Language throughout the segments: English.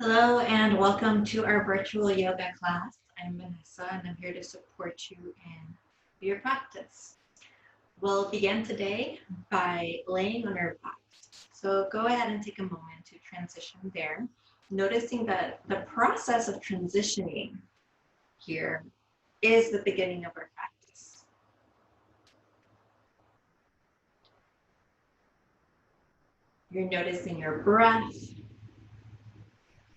Hello and welcome to our virtual yoga class. I'm Vanessa and I'm here to support you in your practice. We'll begin today by laying on our backs. So go ahead and take a moment to transition there, noticing that the process of transitioning here is the beginning of our practice. You're noticing your breath.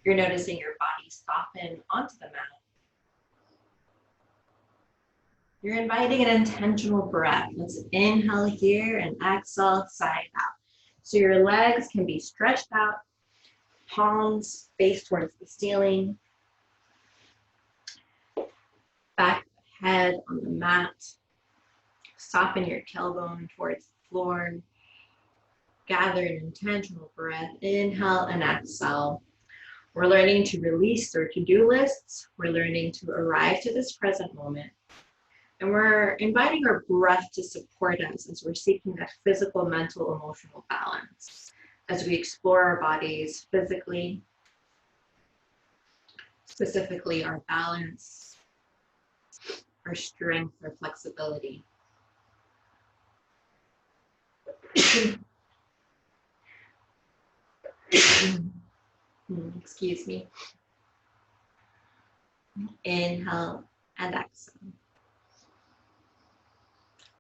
You're noticing your body soften onto the mat. You're inviting an intentional breath. Let's inhale here and exhale, side out. So your legs can be stretched out, palms face towards the ceiling, back of the head on the mat. Soften your tailbone towards the floor. Gather an intentional breath. Inhale and exhale. We're learning to release our to-do lists. We're learning to arrive to this present moment. And we're inviting our breath to support us as we're seeking that physical, mental, emotional balance as we explore our bodies physically, specifically our balance, our strength, our flexibility. Excuse me. Inhale and exhale.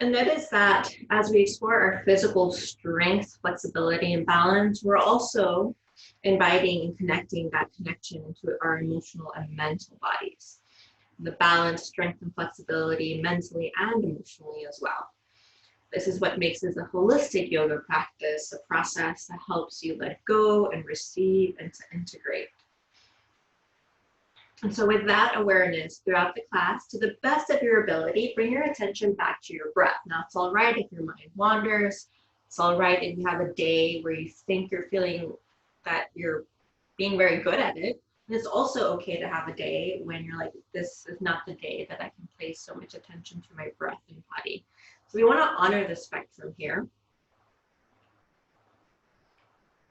And notice that as we explore our physical strength, flexibility, and balance, we're also inviting and connecting that connection into our emotional and mental bodies. The balance, strength, and flexibility mentally and emotionally as well. This is what makes this a holistic yoga practice, a process that helps you let go and receive and to integrate. And so with that awareness throughout the class, to the best of your ability, bring your attention back to your breath. Now, it's all right if your mind wanders. It's all right if you have a day where you think you're feeling that you're being very good at it. And it's also okay to have a day when you're like, this is not the day that I can place so much attention to my breath and body. So we want to honor the spectrum here.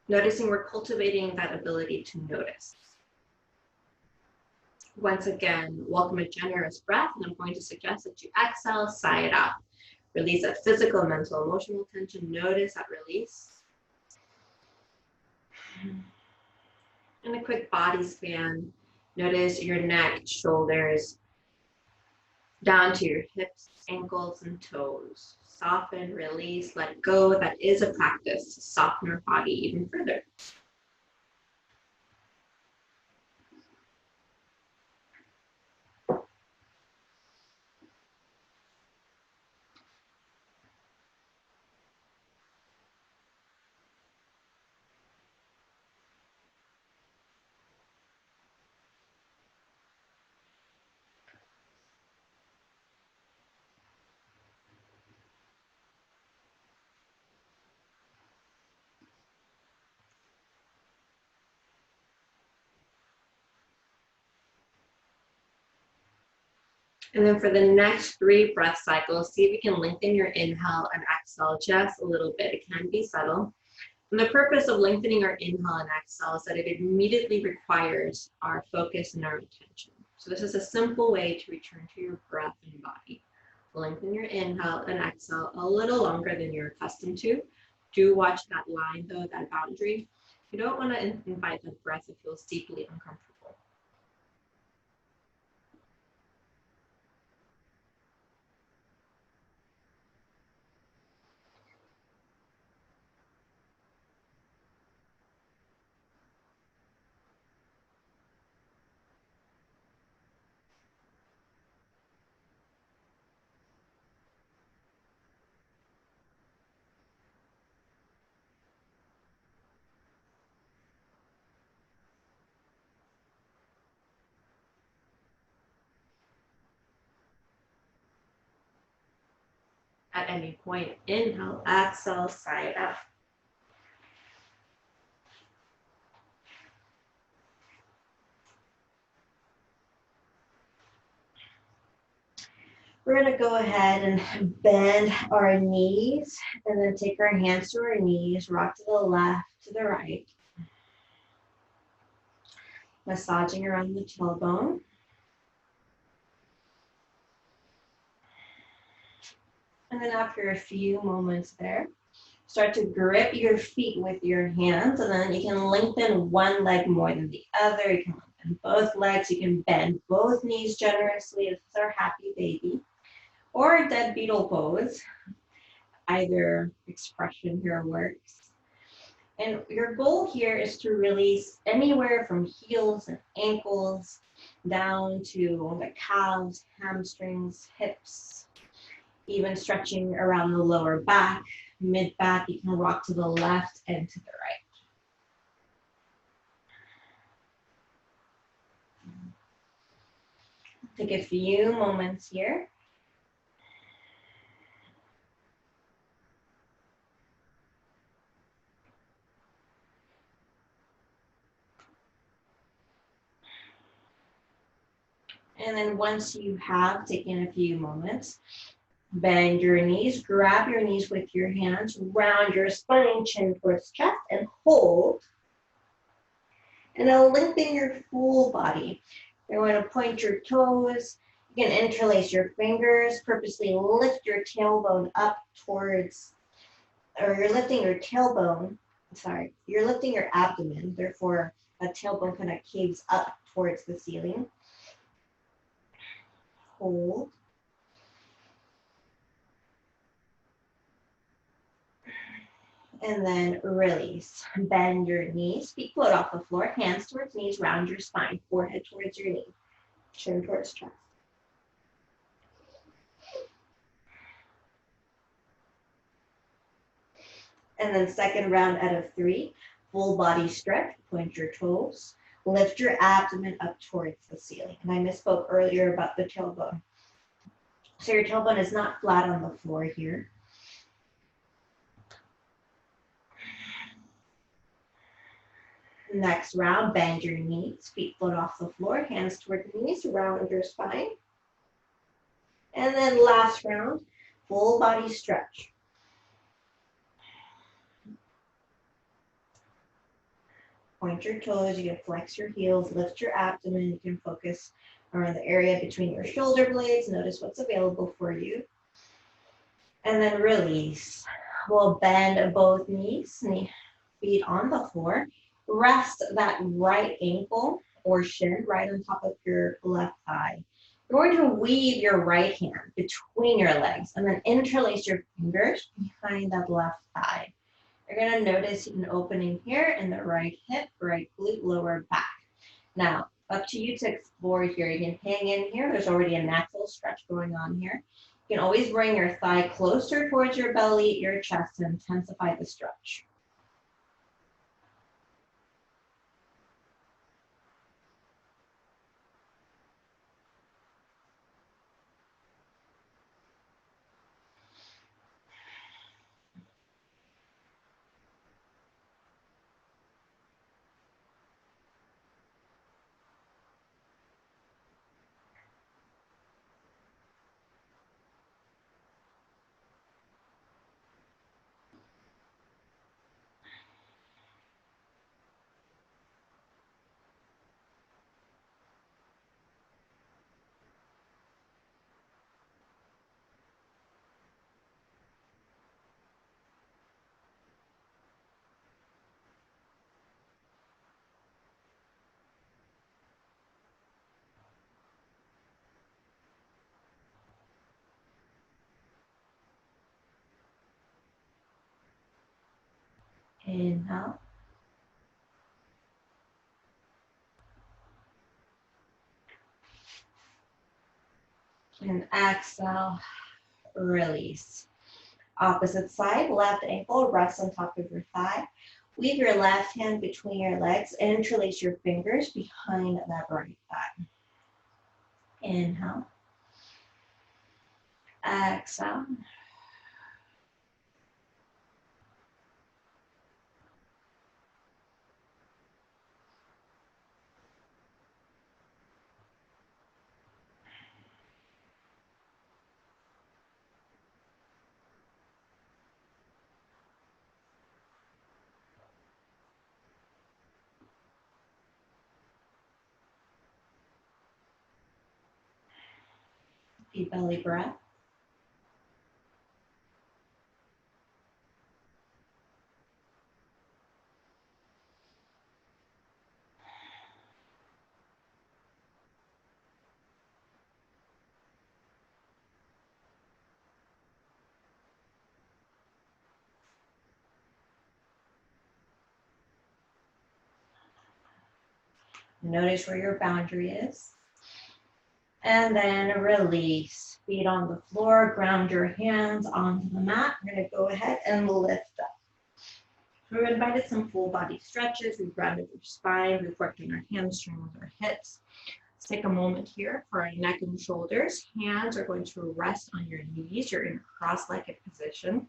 Noticing we're cultivating that ability to notice. Once again, welcome a generous breath, and I'm going to suggest that you exhale, sigh it out. Release that physical, mental, emotional tension. Notice that release. And a quick body scan. Notice your neck, shoulders, down to your hips, ankles, and toes. Soften, release, let go. That is a practice to soften our body even further. And then for the next 3 breath cycles, see if you can lengthen your inhale and exhale just a little bit. It can be subtle. And the purpose of lengthening our inhale and exhale is that it immediately requires our focus and our attention. So this is a simple way to return to your breath and body. Lengthen your inhale and exhale a little longer than you're accustomed to. Do watch that line though, that boundary. You don't want to invite that breath that feels deeply uncomfortable. At any point, inhale, exhale, sigh it out. We're going to go ahead and bend our knees and then take our hands to our knees, rock to the left, to the right. Massaging around the tailbone. And then after a few moments there, start to grip your feet with your hands, and then you can lengthen one leg more than the other. You can lengthen both legs. You can bend both knees generously. This is our happy baby. Or dead beetle pose. Either expression here works. And your goal here is to release anywhere from heels and ankles down to the calves, hamstrings, hips, even stretching around the lower back, mid back. You can rock to the left and to the right. Take a few moments here. And then once you have taken a few moments, bend your knees, grab your knees with your hands, round your spine, chin towards chest, and hold. And now lengthen your full body. You're going to point your toes. You can interlace your fingers, purposely lift your tailbone up towards, or you're lifting your tailbone, you're lifting your abdomen, therefore a tailbone kind of caves up towards the ceiling. Hold. And then release. Bend your knees, feet float off the floor, hands towards knees, round your spine, forehead towards your knee, chin towards chest. And then second round out of 3, full body stretch, point your toes, lift your abdomen up towards the ceiling. And I misspoke earlier about the tailbone. So your tailbone is not flat on the floor here. Next round, bend your knees, feet float off the floor, hands toward knees, round your spine. And then last round, full body stretch. Point your toes, you can flex your heels, lift your abdomen, you can focus around the area between your shoulder blades, notice what's available for you. And then release. We'll bend both knees, feet on the floor. Rest that right ankle or shin right on top of your left thigh. You're going to weave your right hand between your legs and then interlace your fingers behind that left thigh. You're going to notice an opening here in the right hip, right glute, lower back. Now, up to you to explore here. You can hang in here. There's already a natural stretch going on here. You can always bring your thigh closer towards your belly, your chest, to intensify the stretch. Inhale. And exhale, release. Opposite side, left ankle rests on top of your thigh. Weave your left hand between your legs and interlace your fingers behind that right thigh. Inhale. Exhale. Deep belly breath. Notice where your boundary is. And then release. Feet on the floor, ground your hands onto the mat. We're going to go ahead and lift up. So we've invited some full body stretches. We've grounded your spine. We've worked on our hamstrings, our hips. Let's take a moment here for our neck and shoulders. Hands are going to rest on your knees. You're in a cross-legged position.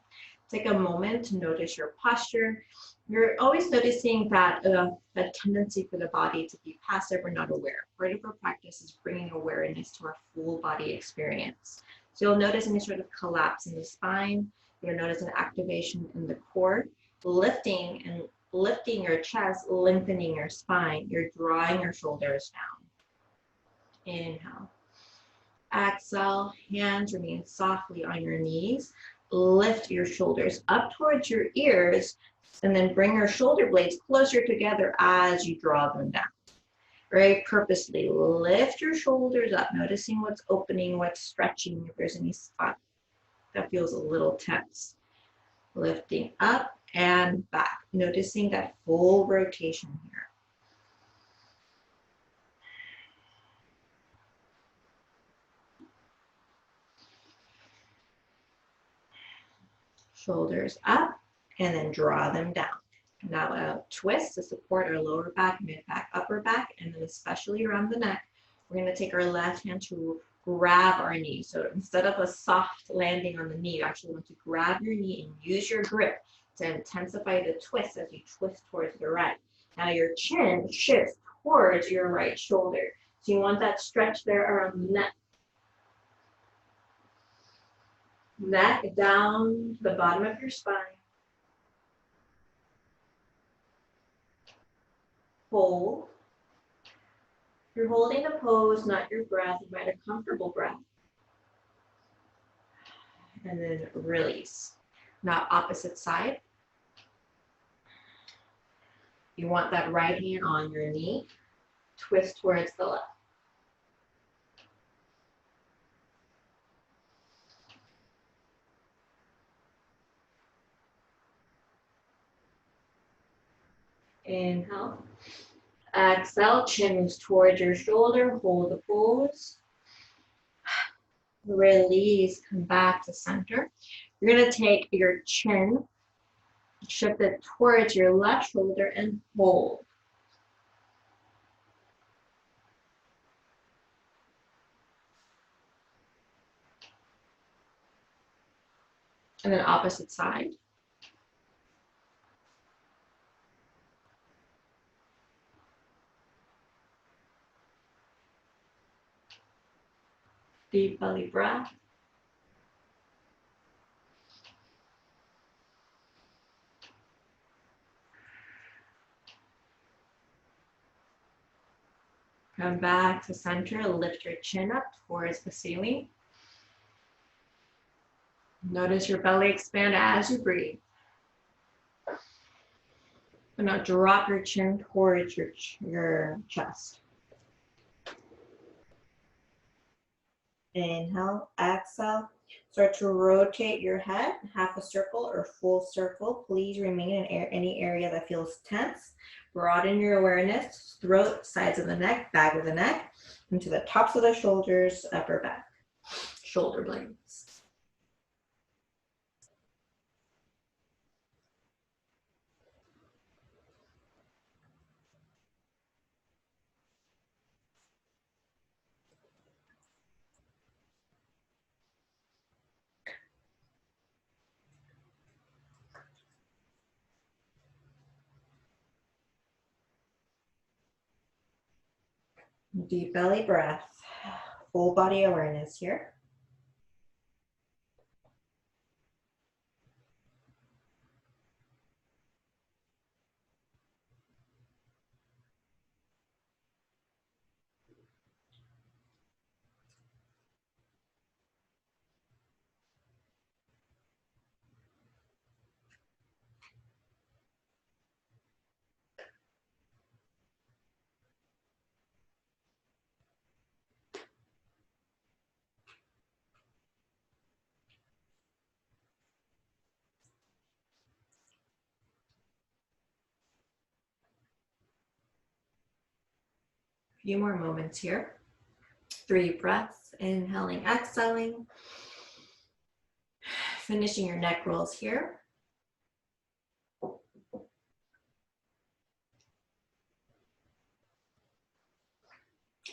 Take a moment to notice your posture. You're always noticing that a tendency for the body to be passive or not aware. Part of our practice is bringing awareness to our full body experience. So you'll notice any sort of collapse in the spine. You'll notice an activation in the core, lifting your chest, lengthening your spine. You're drawing your shoulders down. Inhale. Exhale, hands remain softly on your knees. Lift your shoulders up towards your ears, and then bring your shoulder blades closer together as you draw them down. Very purposely lift your shoulders up, noticing what's opening, what's stretching, if there's any spot that feels a little tense. Lifting up and back, noticing that full rotation here. Shoulders up, and then draw them down. Now a twist to support our lower back, mid back, upper back, and then especially around the neck. We're going to take our left hand to grab our knee. So instead of a soft landing on the knee, you actually want to grab your knee and use your grip to intensify the twist as you twist towards the right. Now your chin shifts towards your right shoulder. So you want that stretch there around the neck. Neck down the bottom of your spine. Hold. You're holding the pose, not your breath. You might have comfortable breath. And then release. Now opposite side. You want that right hand on your knee. Twist towards the left. Inhale. Exhale, chin moves towards your shoulder. Hold the pose. Release, come back to center. You're going to take your chin, shift it towards your left shoulder, and hold. And then opposite side. Deep belly breath. Come back to center, lift your chin up towards the ceiling. Notice your belly expand as you breathe. And now drop your chin towards your chest. Inhale, exhale. Start to rotate your head, half a circle or full circle. Please remain in any area that feels tense. Broaden your awareness, throat, sides of the neck, back of the neck, into the tops of the shoulders, upper back, shoulder blades. Deep belly breath, full body awareness here. few more moments here. 3 breaths, inhaling, exhaling. Finishing your neck rolls here.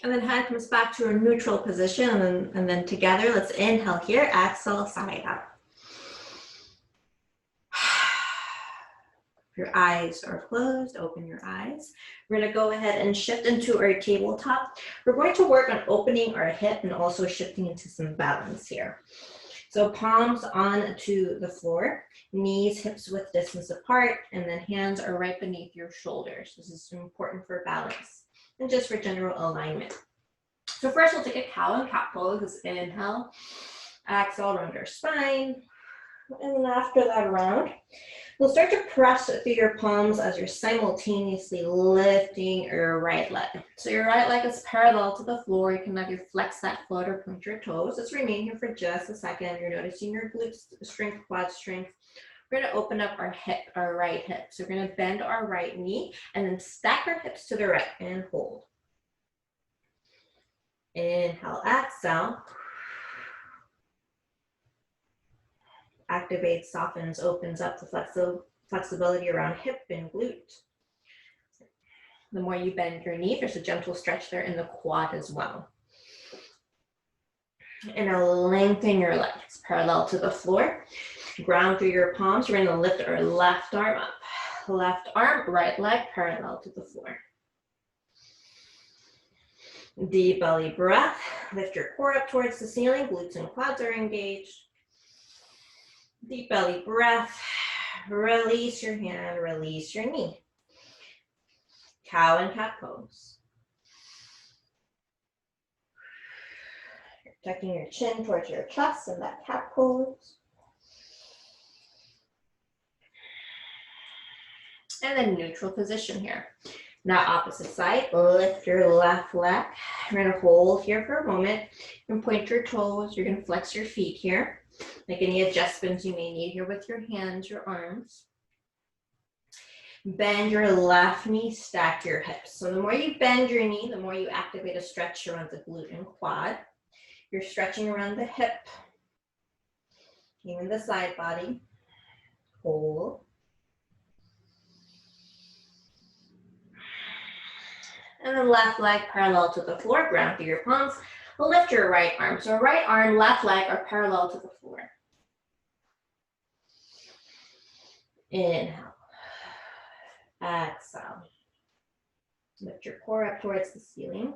And then hand comes back to a neutral position, and then together, let's inhale here, exhale, side out. If your eyes are closed, open your eyes. We're gonna go ahead and shift into our tabletop. We're going to work on opening our hip and also shifting into some balance here. So palms onto the floor, knees, hips width distance apart, and then hands are right beneath your shoulders. This is important for balance and just for general alignment. So first we'll take a cow and cat pose. Let's inhale, exhale, round our spine. And then after that round, we'll start to press through your palms as you're simultaneously lifting your right leg. So your right leg is parallel to the floor. You can either flex that foot or point your toes. Let's remain here for just a second. You're noticing your glute strength, quad strength. We're gonna open up our hip, our right hip. So we're gonna bend our right knee and then stack our hips to the right and hold. Inhale, exhale. Activates, softens, opens up the flexibility around hip and glute. The more you bend your knee, there's a gentle stretch there in the quad as well. And now lengthen your legs parallel to the floor. Ground through your palms. We're going to lift our left arm up. Left arm, right leg parallel to the floor. Deep belly breath. Lift your core up towards the ceiling. Glutes and quads are engaged. Deep belly breath. Release your hand, release your knee. Cow and cat pose. You're tucking your chin towards your chest in that cat pose. And then neutral position here. Now opposite side, lift your left leg. We're gonna hold here for a moment. You can point your toes, you're gonna flex your feet here. Make any adjustments you may need here with your hands, your arms. Bend your left knee, stack your hips. So the more you bend your knee, the more you activate a stretch around the glute and quad. You're stretching around the hip, even the side body. Hold. And then left leg parallel to the floor, ground through your palms. Lift your right arm. So right arm, left leg are parallel to the floor. Inhale. Exhale. Lift your core up towards the ceiling.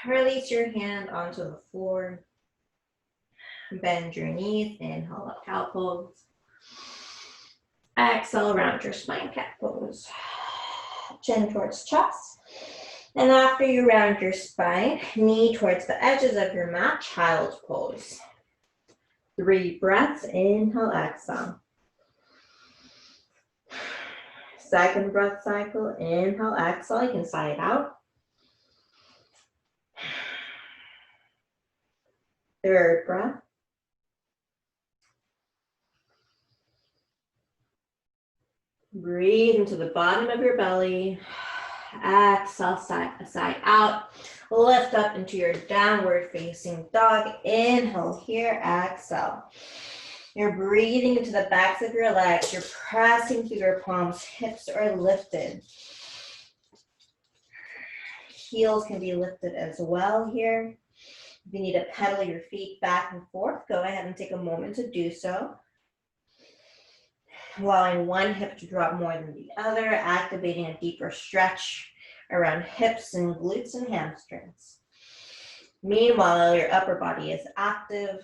Release your hand onto the floor. Bend your knees. Inhale up, cow pose. Exhale, round your spine, cat pose. Chin towards chest. And after you round your spine, knee towards the edges of your mat, child's pose. 3 breaths, inhale, exhale. Second breath cycle, inhale, exhale, you can sigh it out. Third breath. Breathe into the bottom of your belly. Exhale, side out. Lift up into your downward facing dog. Inhale here, exhale. You're breathing into the backs of your legs. You're pressing through your palms. Hips are lifted. Heels can be lifted as well here. If you need to pedal your feet back and forth, go ahead and take a moment to do so. Allowing one hip to drop more than the other, activating a deeper stretch around hips and glutes and hamstrings. Meanwhile, your upper body is active,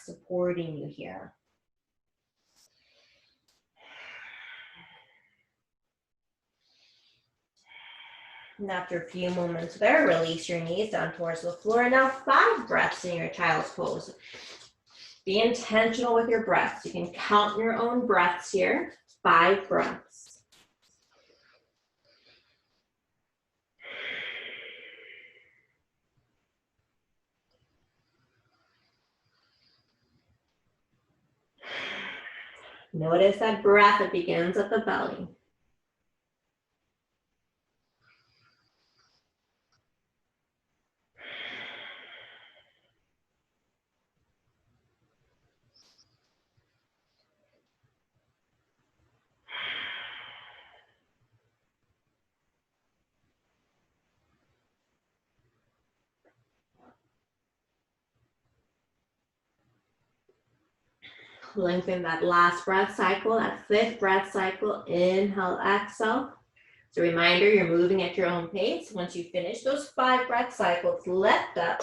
supporting you here. And after a few moments there, release your knees down towards the floor. Now 5 breaths in your child's pose. Be intentional with your breaths. You can count your own breaths here. 5 breaths. Notice that breath that begins at the belly. Lengthen that last breath cycle, that 5th breath cycle. Inhale, exhale. As a reminder, you're moving at your own pace. Once you finish those 5 breath cycles, lift up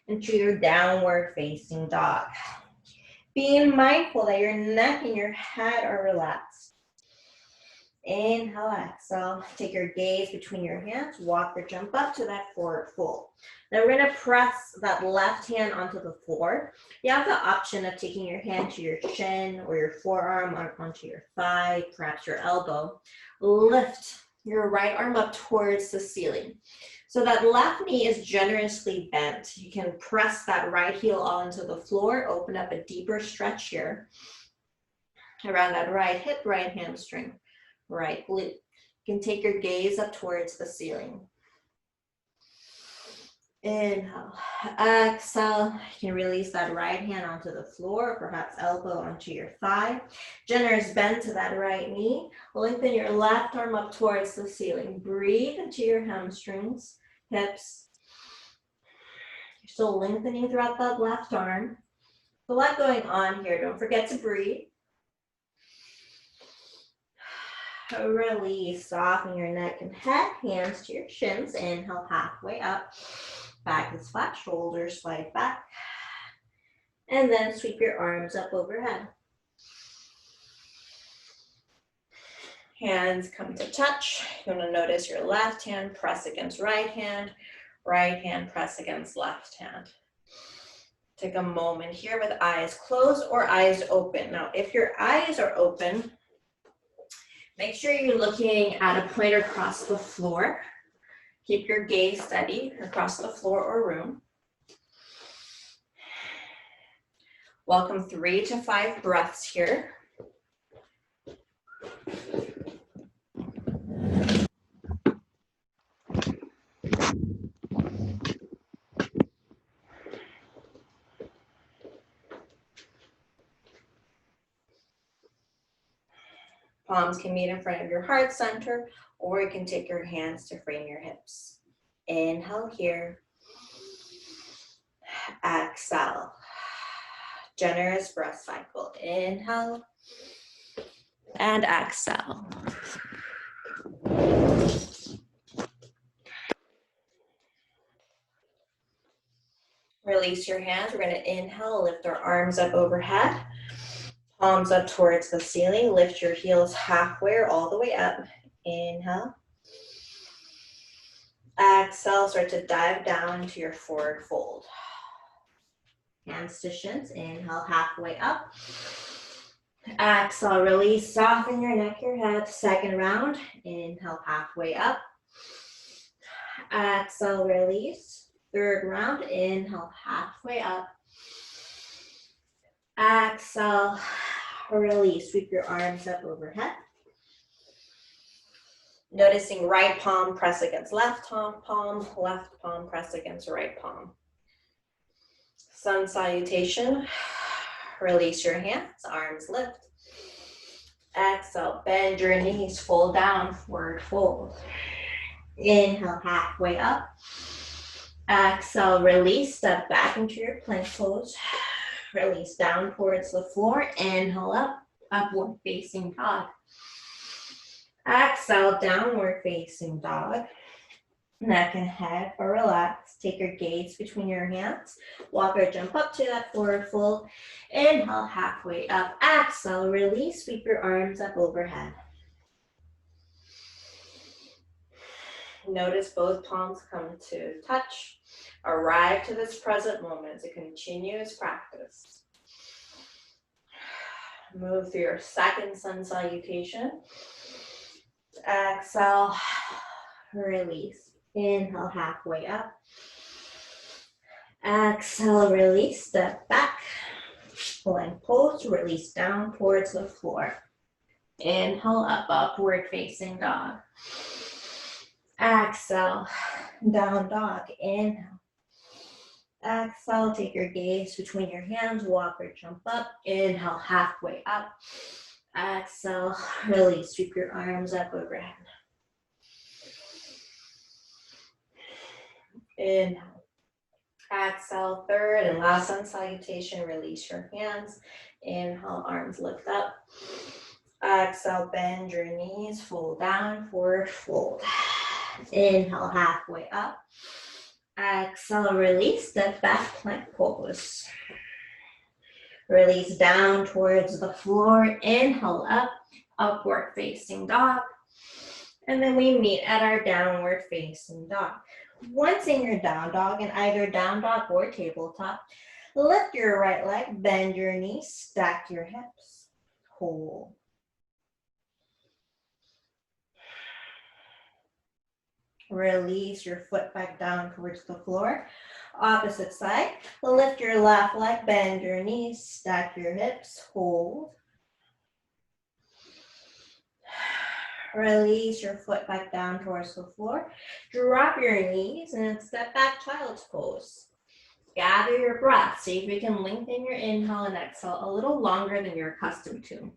into your downward facing dog. Being mindful that your neck and your head are relaxed. Inhale, exhale. Take your gaze between your hands. Walk or jump up to that forward fold. Now we're going to press that left hand onto the floor. You have the option of taking your hand to your chin or your forearm onto your thigh, perhaps your elbow. Lift your right arm up towards the ceiling. So that left knee is generously bent. You can press that right heel all into the floor, open up a deeper stretch here around that right hip, right hamstring, right glute. You can take your gaze up towards the ceiling. Inhale, exhale. You can release that right hand onto the floor, perhaps elbow onto your thigh. Generous bend to that right knee. Lengthen your left arm up towards the ceiling. Breathe into your hamstrings, hips. You're still lengthening throughout that left arm. A lot going on here. Don't forget to breathe. Release, soften your neck and head, hands to your shins. Inhale, halfway up. Back is flat, shoulders slide back. And then sweep your arms up overhead. Hands come to touch. You want to notice your left hand press against right hand press against left hand. Take a moment here with eyes closed or eyes open. Now, if your eyes are open, make sure you're looking at a point across the floor. Keep your gaze steady across the floor or room. Welcome 3 to 5 breaths here. Palms can meet in front of your heart center, or you can take your hands to frame your hips. Inhale here. Exhale. Generous breath cycle. Inhale and exhale. Release your hands. We're going to inhale, lift our arms up overhead. Palms up towards the ceiling. Lift your heels halfway or all the way up. Inhale. Exhale, start to dive down into your forward fold. Hands to shins. Inhale, halfway up. Exhale, release, soften your neck, your head. Second round. Inhale, halfway up. Exhale, release. Third round. Inhale, halfway up. Exhale, release. Sweep your arms up overhead. Noticing right palm press against left palm, left palm press against right palm. Sun salutation. Release your hands, arms lift. Exhale, bend your knees, fold down, forward fold. Inhale, halfway up. Exhale, release, step back into your plank pose. Release down towards the floor. Inhale up, upward facing dog. Exhale, downward facing dog. Neck and head are relaxed. Take your gaze between your hands. Walk or jump up to that forward fold. Inhale, halfway up. Exhale, release. Sweep your arms up overhead. Notice both palms come to touch. Arrive to this present moment. It's a continuous practice. Move through your second sun salutation. Exhale, release. Inhale, halfway up. Exhale, release, step back. Plank pose, release down towards the floor. Inhale, up, upward facing dog. Exhale, down dog. Inhale. Exhale, take your gaze between your hands, walk or jump up. Inhale, halfway up. Exhale, release, sweep your arms up overhead. Inhale. Exhale, third and last sun salutation. Release your hands. Inhale, arms lift up. Exhale, bend your knees, fold down, forward fold. Inhale, halfway up. Exhale, release, step back, plank pose. Release down towards the floor. Inhale up, upward facing dog. And then we meet at our downward facing dog. Once in your down dog, in either down dog or tabletop, lift your right leg, bend your knees, stack your hips, hold. Release your foot back down towards the floor. Opposite side, lift your left leg, bend your knees, stack your hips, hold. Release your foot back down towards the floor. Drop your knees and step back, child's pose. Gather your breath. See if you can lengthen your inhale and exhale a little longer than you're accustomed to.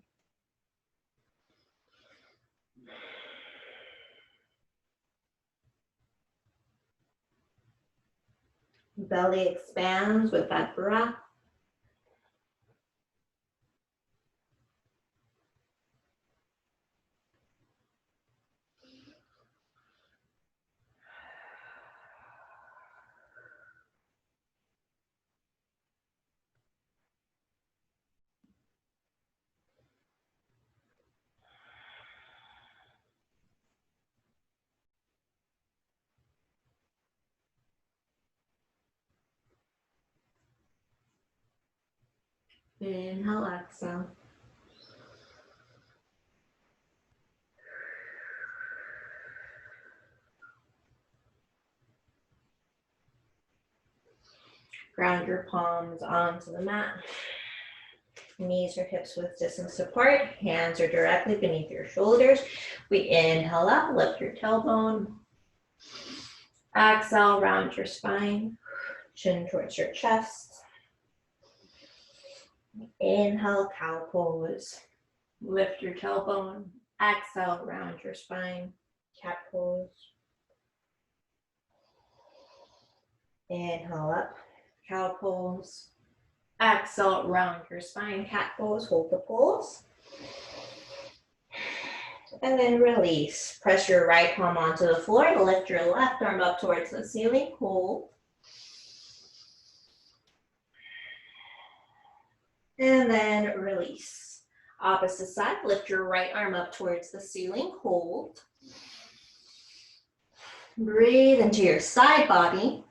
Belly expands with that breath. Inhale, exhale. Ground your palms onto the mat. Knees or hips with distance apart. Hands are directly beneath your shoulders. We inhale up, lift your tailbone. Exhale, round your spine. Chin towards your chest. Inhale, cow pose. Lift your tailbone. Exhale, round your spine. Cat pose. Inhale up, cow pose. Exhale, round your spine, cat pose, hold the pose. And then release. Press your right palm onto the floor. Lift your left arm up towards the ceiling, hold. And then release. Opposite side, lift your right arm up towards the ceiling, hold. Breathe into your side body.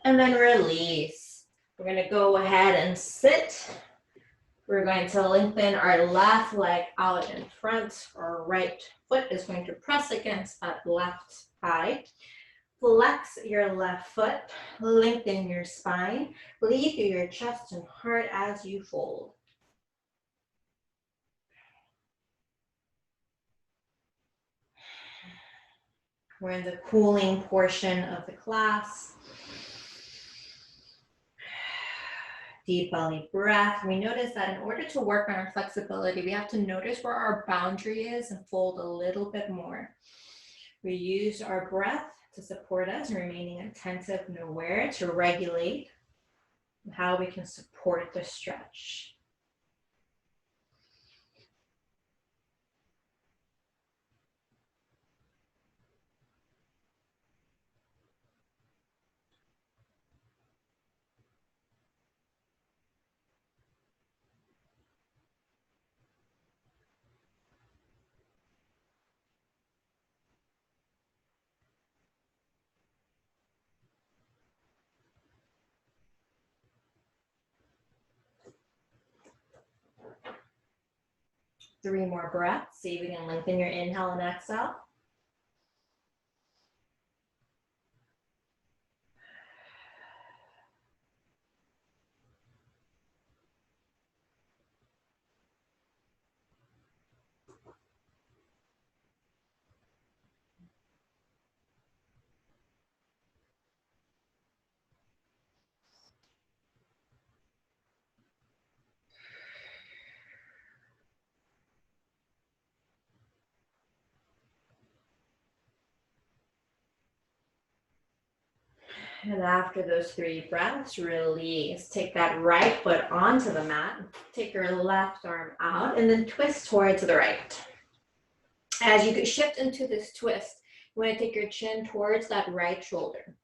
And then release. We're going to go ahead and sit. We're going to lengthen our left leg out in front. Our right foot is going to press against that left thigh. Flex your left foot, lengthen your spine, breathe through your chest and heart as you fold. We're in the cooling portion of the class. Deep belly breath. We notice that in order to work on our flexibility, we have to notice where our boundary is and fold a little bit more. We use our breath to support us, remaining attentive and aware to regulate how we can support the stretch. Three more breaths. See if you can lengthen your inhale and exhale. And after those 3 breaths, release. Take that right foot onto the mat. Take your left arm out and then twist towards the right. As you shift into this twist, you want to take your chin towards that right shoulder.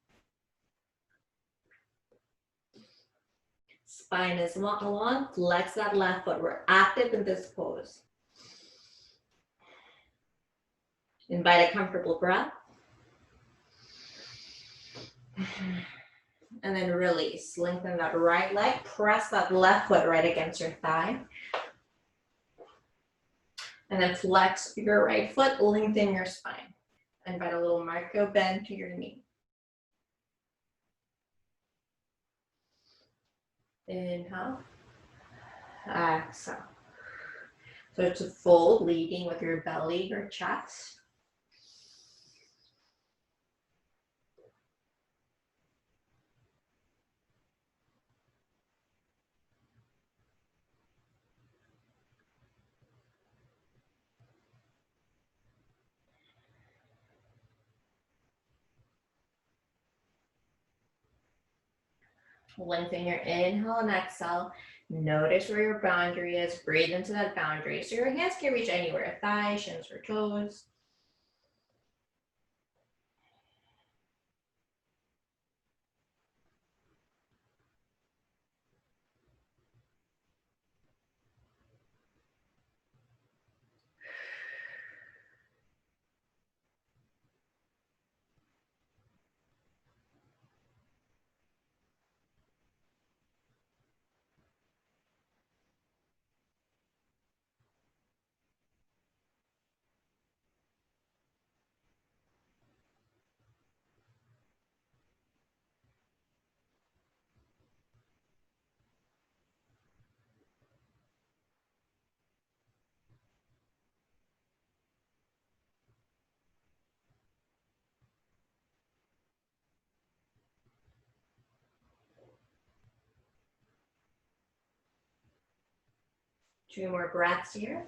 Spine is long, flex that left foot. We're active in this pose. Invite a comfortable breath. And then release. Lengthen that right leg. Press that left foot right against your thigh. And then flex your right foot, lengthen your spine. Invite a little micro bend to your knee. Inhale. Exhale. So it's a fold, leading with your belly or chest. Lengthen your inhale and exhale. Notice where your boundary is. Breathe into that boundary. So your hands can reach anywhere. Thighs, shins, or toes. Two more breaths here.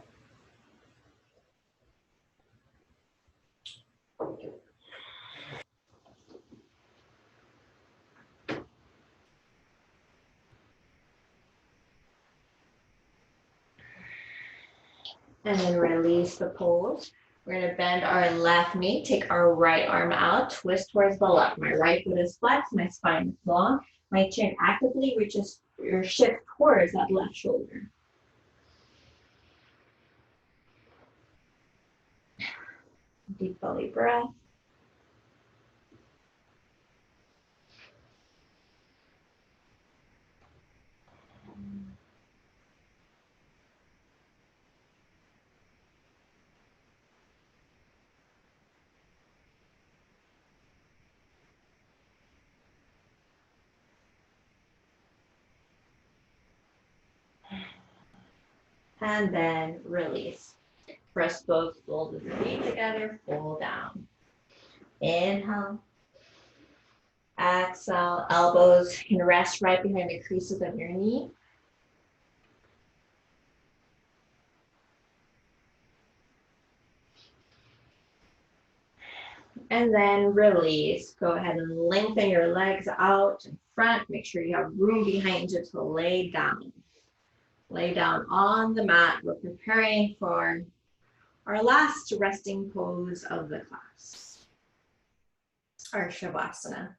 And then release the pose. We're going to bend our left knee, take our right arm out, twist towards the left. My right foot is flexed, my spine is long. My chin actively reaches or shift towards that left shoulder. Deep belly breath. And then release. Press both soles of your feet together, pull down. Inhale. Exhale, elbows can rest right behind the creases of your knee. And then release. Go ahead and lengthen your legs out in front. Make sure you have room behind you to lay down. Lay down on the mat. We're preparing for our last resting pose of the class, our Shavasana.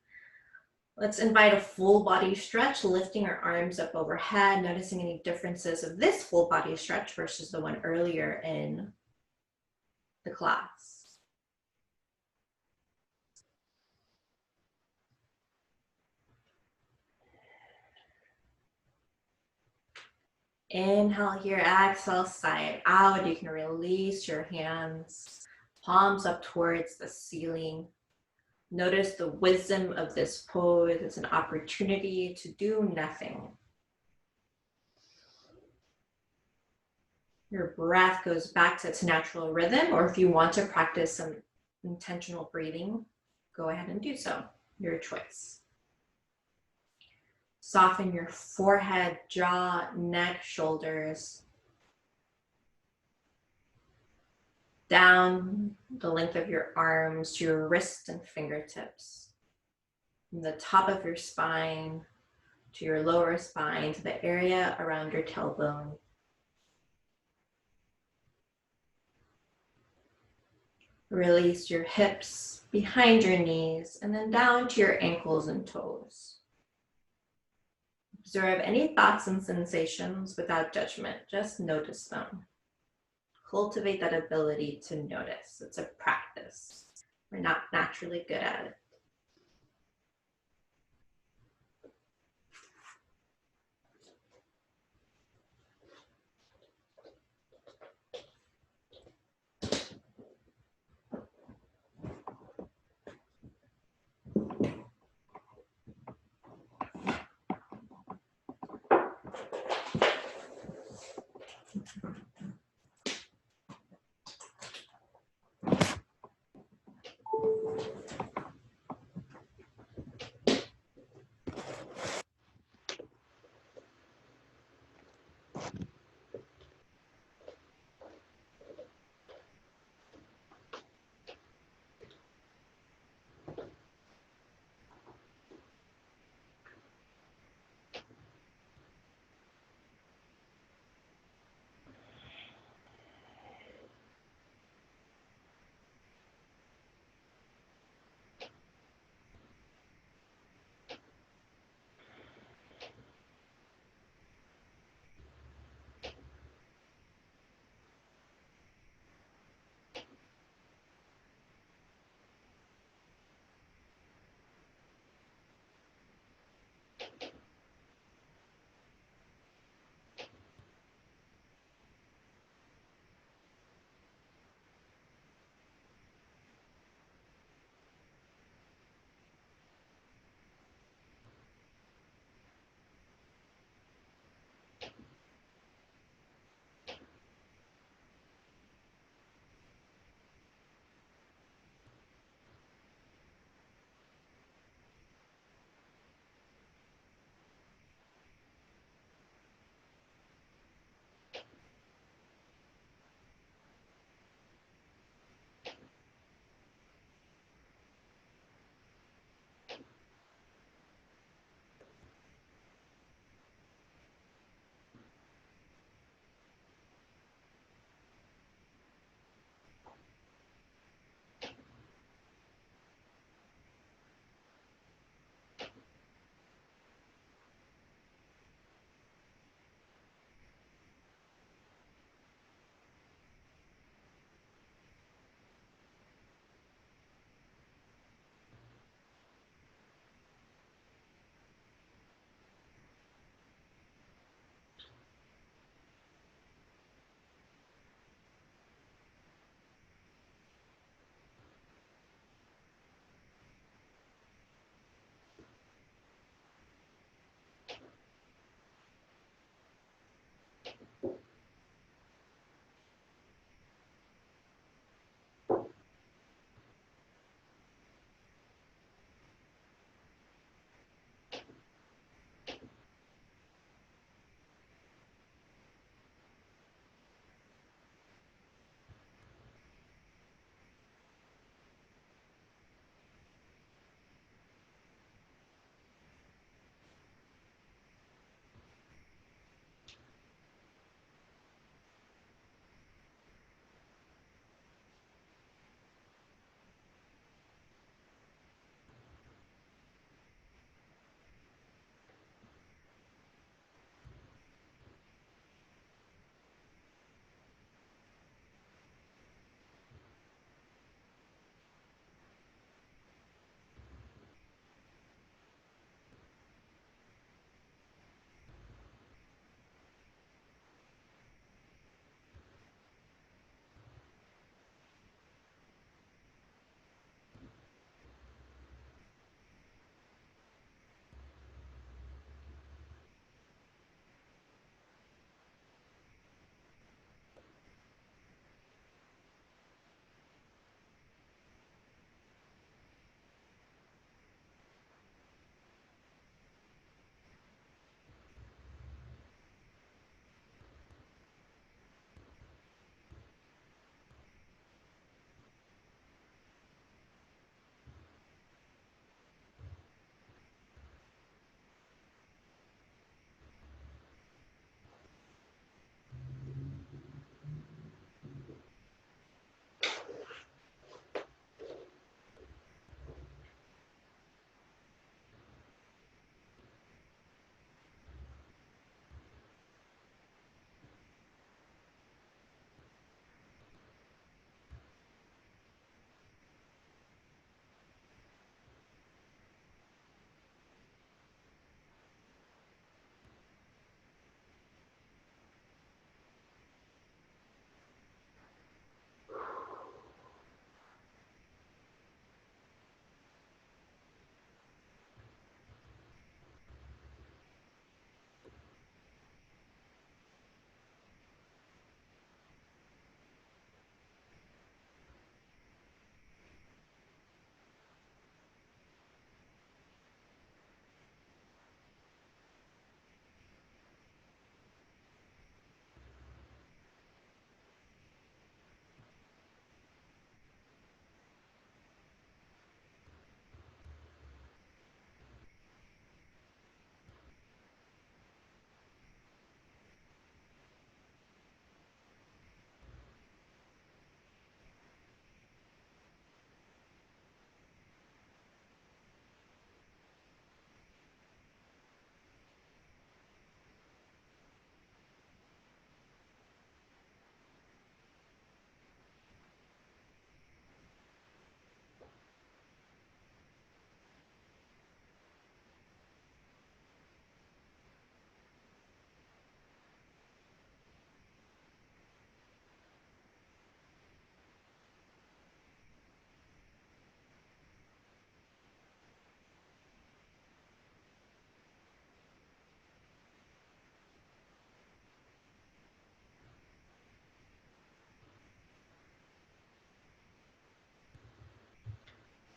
Let's invite a full body stretch, lifting our arms up overhead, noticing any differences of this full body stretch versus the one earlier in the class. Inhale here, exhale, side out. You can release your hands, palms up towards the ceiling. Notice the wisdom of this pose. It's an opportunity to do nothing. Your breath goes back to its natural rhythm, or if you want to practice some intentional breathing, go ahead and do so. Your choice. Soften your forehead, jaw, neck, shoulders. Down the length of your arms to your wrists and fingertips. from the top of your spine to your lower spine, to the area around your tailbone. Release your hips behind your knees and then down to your ankles and toes. Observe any thoughts and sensations without judgment, just notice them. Cultivate that ability to notice. It's a practice. We're not naturally good at it.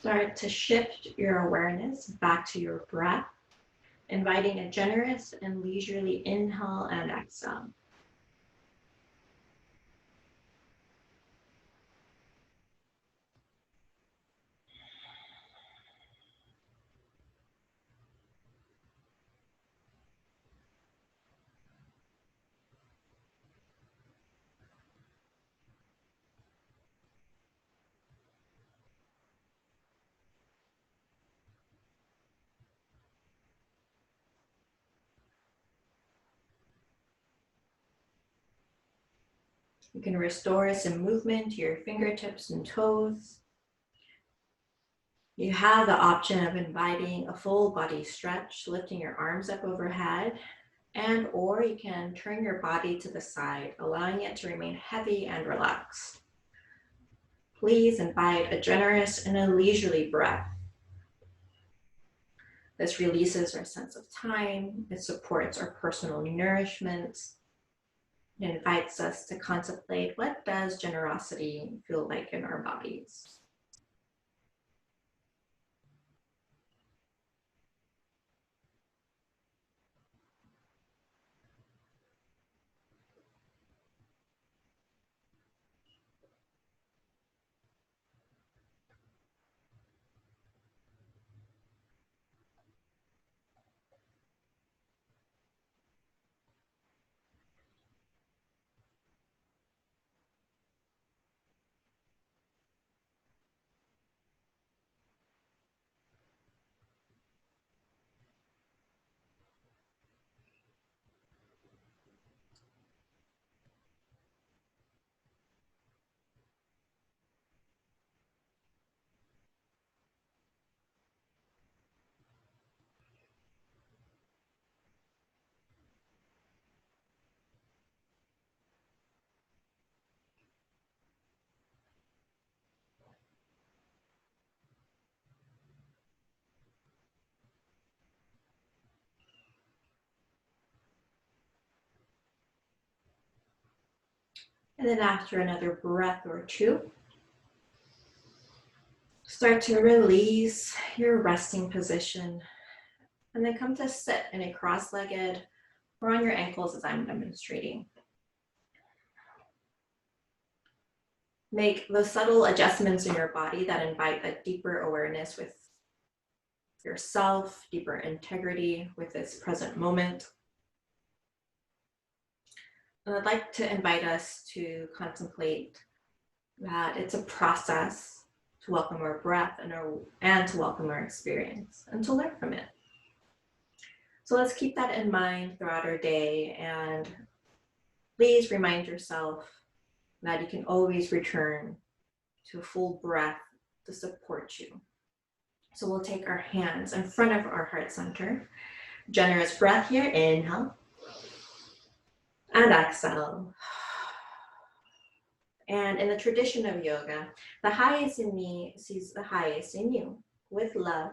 Start to shift your awareness back to your breath, inviting a generous and leisurely inhale and exhale. You can restore some movement to your fingertips and toes. You have the option of inviting a full body stretch, lifting your arms up overhead, and or you can turn your body to the side, allowing it to remain heavy and relaxed. Please invite a generous and a leisurely breath. This releases our sense of time. It supports our personal nourishment. It invites us to contemplate, what does generosity feel like in our bodies? And then after another breath or two, start to release your resting position and then come to sit in a cross-legged or on your ankles as I'm demonstrating. Make those subtle adjustments in your body that invite a deeper awareness with yourself, deeper integrity with this present moment. And I'd like to invite us to contemplate that it's a process to welcome our breath and to welcome our experience and to learn from it. So let's keep that in mind throughout our day, and please remind yourself that you can always return to a full breath to support you. So we'll take our hands in front of our heart center. Generous breath here, inhale and exhale. And in the tradition of yoga, the highest in me sees the highest in you. With love,